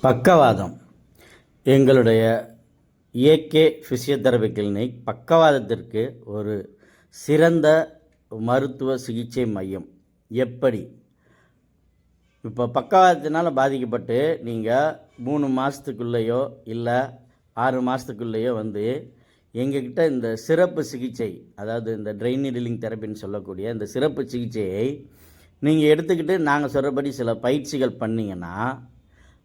பக்கவாதம். எங்களுடைய AK physiotherapy clinic பக்கவாதத்திற்கு ஒரு சிறந்த மருத்துவ சிகிச்சை மையம். எப்படி? இப்போ பக்கவாதத்தினால் பாதிக்கப்பட்டு நீங்கள் 3 மாதத்துக்குள்ளேயோ இல்லை 6 மாதத்துக்குள்ளேயோ வந்து எங்ககிட்ட இந்த சிறப்பு சிகிச்சை, அதாவது இந்த ட்ரெயின் நீடிலிங் தெரப்பின்னு சொல்லக்கூடிய இந்த சிறப்பு சிகிச்சையை நீங்கள் எடுத்துக்கிட்டு நாங்கள் சொல்கிறபடி சில பயிற்சிகள் பண்ணிங்கன்னா,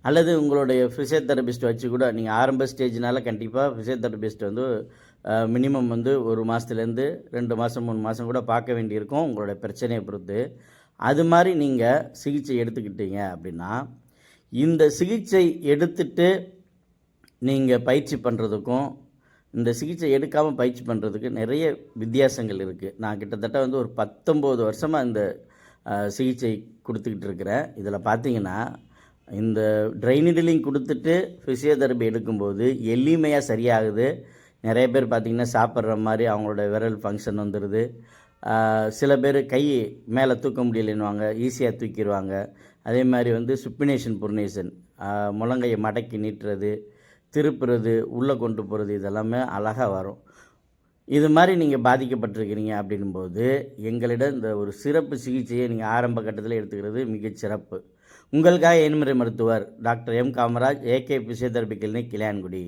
அல்லது உங்களுடைய ஃபிசியோதெரபிஸ்ட் வச்சு கூட நீங்கள் ஆரம்ப ஸ்டேஜ்னால கண்டிப்பாக ஃபிசியோதெரபிஸ்ட் வந்து மினிமம் வந்து 1 மாதத்துலேருந்து 2 மாதம் 3 மாதம் கூட பார்க்க வேண்டியிருக்கும் உங்களுடைய பிரச்சனையை பொறுத்து. அது மாதிரி நீங்கள் சிகிச்சை எடுத்துக்கிட்டீங்க அப்படின்னா, இந்த சிகிச்சை எடுத்துட்டு நீங்கள் பயிற்சி பண்ணுறதுக்கும் இந்த சிகிச்சை எடுக்காமல் பயிற்சி பண்ணுறதுக்கு நிறைய வித்தியாசங்கள் இருக்குது. நான் கிட்டத்தட்ட வந்து ஒரு 19 வருஷமாக இந்த சிகிச்சை கொடுத்துக்கிட்டு இருக்கிறேன். இதில் பார்த்தீங்கன்னா, இந்த ட்ரெயின் நீடிலிங் கொடுத்துட்டு ஃபிசியோதெரபி எடுக்கும்போது எளிமையாக சரியாகுது. நிறைய பேர் பார்த்திங்கன்னா சாப்பிட்ற மாதிரி அவங்களோட விரல் ஃபங்க்ஷன் வந்துடுது. சில பேர் கை மேலே தூக்க முடியலைன்னுவாங்க, ஈஸியாக தூக்கிடுவாங்க. அதே மாதிரி வந்து சுப்பினேஷன் புர்னேஷன், முழங்கையை மடக்கி நீட்டுறது, திருப்புறது, உள்ளே கொண்டு போகிறது, இதெல்லாமே அழகாக வரும். இது மாதிரி நீங்கள் பாதிக்கப்பட்டிருக்கிறீங்க அப்படின்போது எங்களிடம் இந்த ஒரு சிறப்பு சிகிச்சையை நீங்கள் ஆரம்ப கட்டத்தில் எடுத்துக்கிறது மிகச்சிறப்பு. உங்களுக்காக எண்முறை மருத்துவர் doctor M Kamaraj, AK physiotherapy clinic, Ilayangudi.